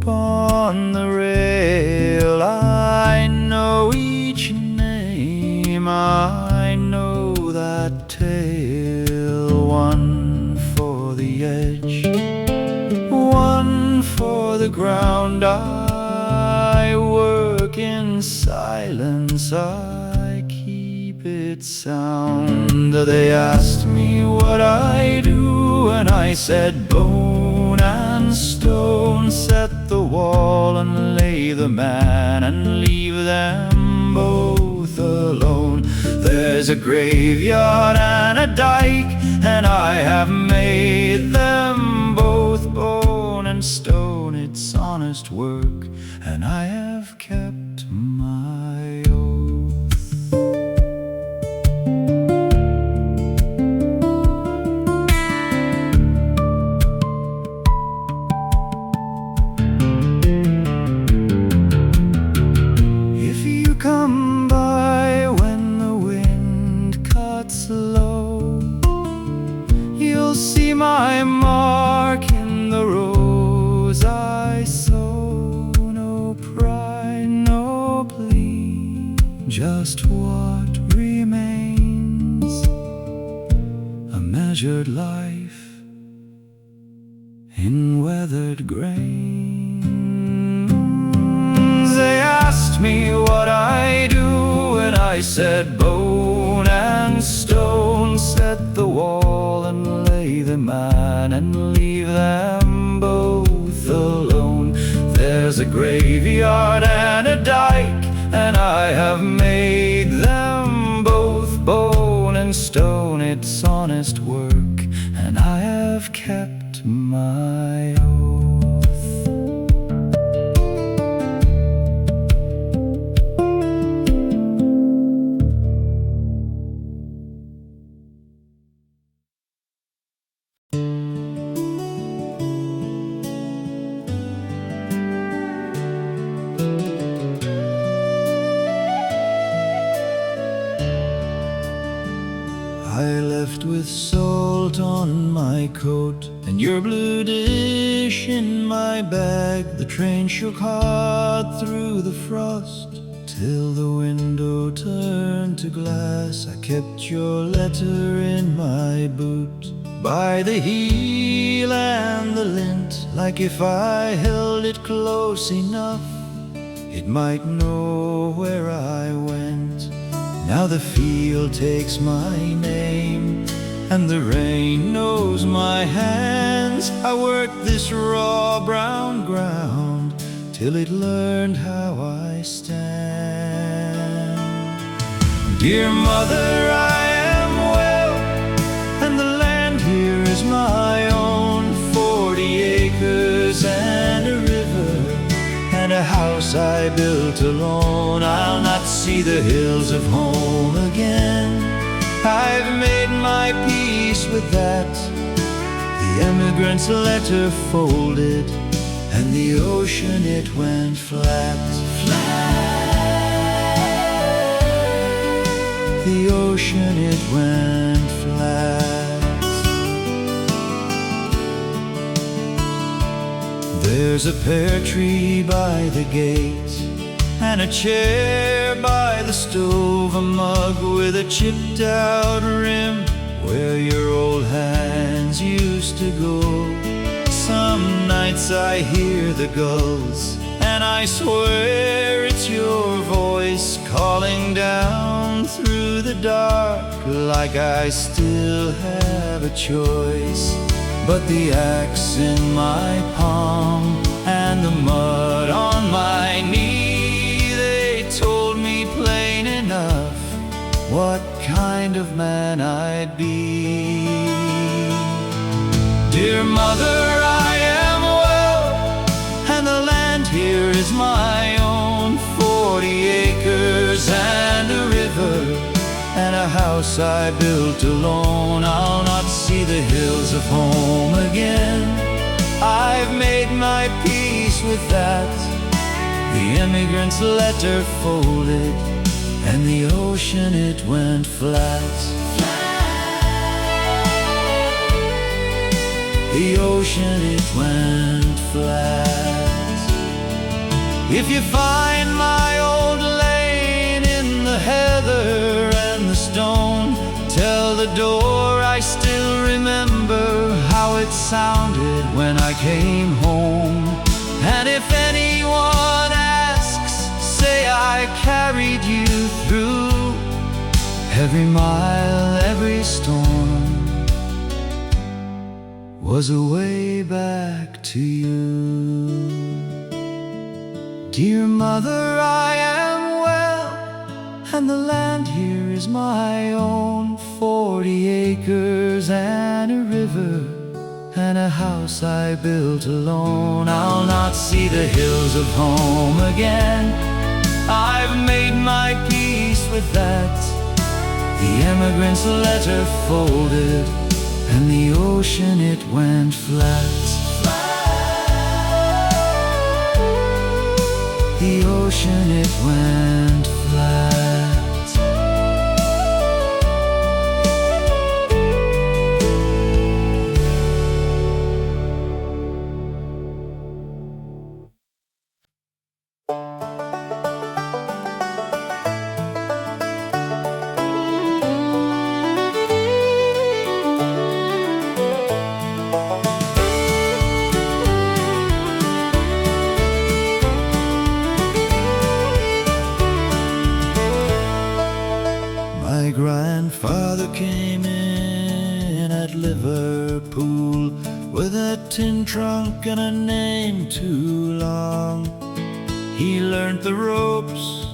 On the rail, I know each name, I know that tale. One for the edge, one for the ground. I work in silence, I keep it sound. They asked me what I do, and I said bone and stone, set the wall and lay the man and leave them both alone. There's a graveyard and a dike, and I have made them both bone and stone. It's honest work, and I have kept my oath. Come by when the wind cuts low, you'll see my mark in the rose I sow. No pride, no plea, just what remains, a measure measured life in weathered grains. They asked me what I do, and I said bone and stone. Set the wall and lay the man and leave them both alone. There's a graveyard and a dike, and I have made them both bone and stone. It's honest work, and I have kept my oath. I left with salt on my coat and your blue dish in my bag. The train shook hard through the frost till the window turned to glass. I kept your letter in my boot by the heel and the lint, like if I held it close enough it might know where I went. Now the field takes my name and the rain knows my hands. I worked this raw brown ground till it learned how I stand. Dear mother, I am well, and the land here is my own. 40 acres and a river and a house I built alone. I'll not see the hills of home again. I've made my peace with that. The emigrant's letter folded, and the ocean it went flat. Flat. The ocean it went flat. There's a pear tree by the gate and a chair by the stove, a mug with a chipped out rim where your old hands used to go. Some nights I hear the gulls and I swear it's your voice calling down through the dark, like I still have a choice. But the axe in my palm and the mud on my knee, they told me plain enough what kind of man I'd be. Dear mother, I am well, and the land here is my own. 40 acres and a river and a house I built alone. I'll not see the hills of home again. I've made my peace with that. The emigrant's letter folded, and the ocean it went flat. The ocean it went flat. If you find my old lane in the heather and the stone, tell the door I still remember how it sounded when I came home. And if anyone asks, say I carried you through every mile, every storm was a way back to you. Dear mother, I am well, and the land here is my own. 40 acres and a river and a house I built alone. I'll not see the hills of home again. I've made my peace with that. The emigrant's letter folded, and the ocean it went flat. The ocean it went flat. brother came in at Liverpool with a tin trunk and a name too long. He learnt the ropes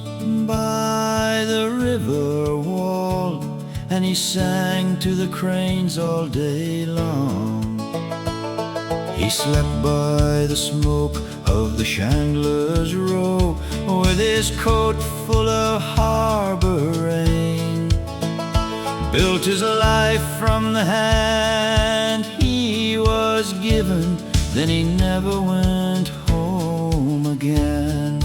by the river wall, and he sang to the cranes all day long. He slept by the smoke of the Chandler's Row, with his coat full of harbour rain. Built his life from the hand he was given, then he never went home again.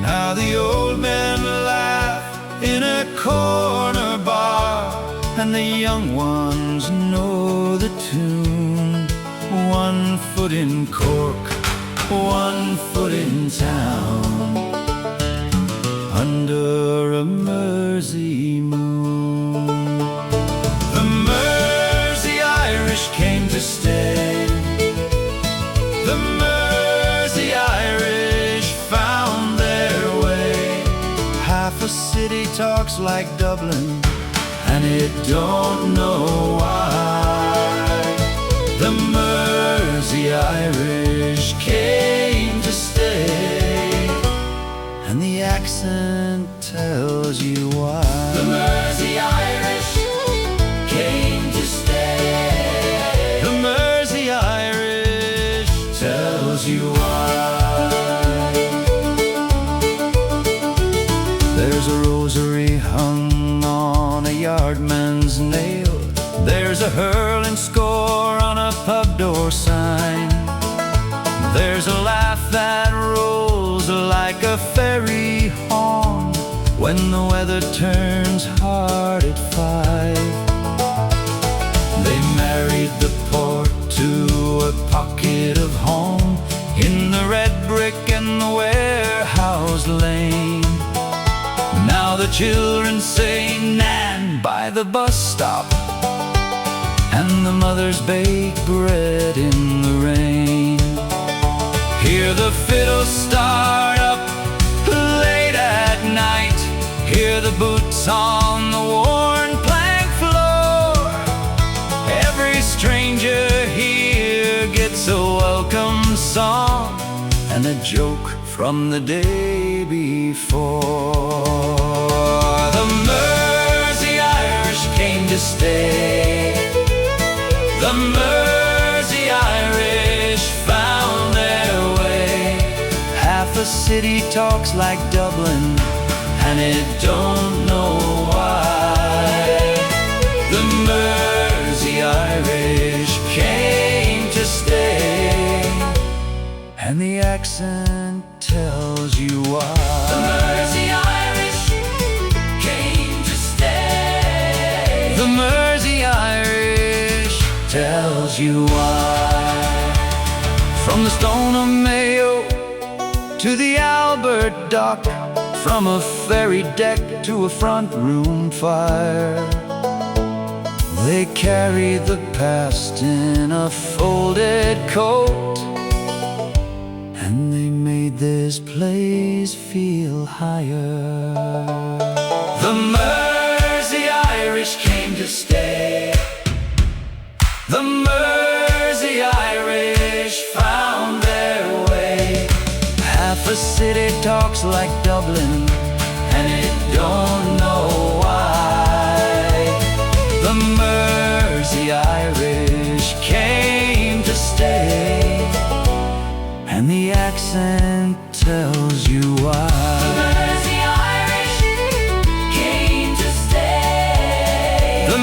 Now the old men laugh in a corner bar, and the young ones know the tune. 1 foot in Cork, 1 foot in town, under a Mersey moon. The Mersey Irish came to stay. The Mersey Irish found their way. Half a city talks like Dublin, and it don't know why. The Mersey Irish came to stay, and the accent tells you why. The Mersey Irish came to stay. The Mersey Irish tells you why. There's a rosary hung on a yardman's nail. There's a hurling score on a pub door sign. There's a laugh that rolls like a ferry horn when the weather turns hard at 5. They married the port to a pocket of home in the red brick and the warehouse lane. Now the children say Nan by the bus stop, and the mothers bake bread in the rain. Hear the fiddles start up late at night. Hear the boots on the worn plank floor. Every stranger here gets a welcome song and a joke from the day before. The Mersey Irish came to stay. The Mersey Irish found their way. Half a city talks like Dublin, and it don't know why. The Mersey Irish came to stay, and the accent tells you why. The Mersey Irish came to stay. The Mersey Irish tells you why. From the Stone of Mayo to the Albert Dock, from a ferry deck to a front room fire, they carry the past in a folded coat, and they made this place feel higher. The Mersey Irish came to stay. The Mersey Irish found their way. Half a city talks like Dublin, and it don't know why. The Mersey Irish came to stay, and the accent tells you why. The Mersey Irish came to stay. The